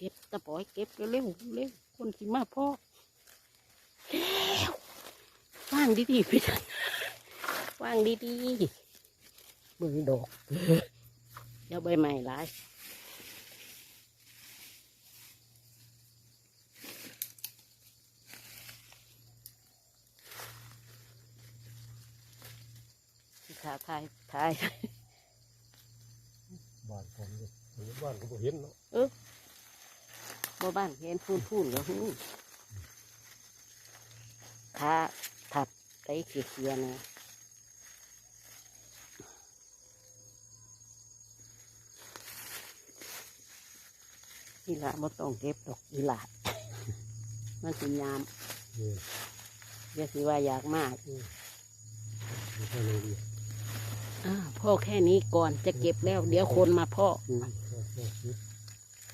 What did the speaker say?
ก็บตะปอยเก็บเร็วเร็วเร็วคนสิมาพ่อแล้วว่างดีๆพี่ท่านว่างดีๆมือดอกเดี๋ยวใบใหม่หลายขาทายบ้านผมเลยบ้านก็บ่เห็นเนาะบ่บ้านเห็นพูนเหรอขาถับไตเขียๆนะอีหลาบ่ต้องเก็บดอกอีหลามันสิยามเดี๋ยวสิว่าอยากมากพ่อแค่นี้ก่อนจะเก็บแล้วเดี๋ยวคนมาพ่อ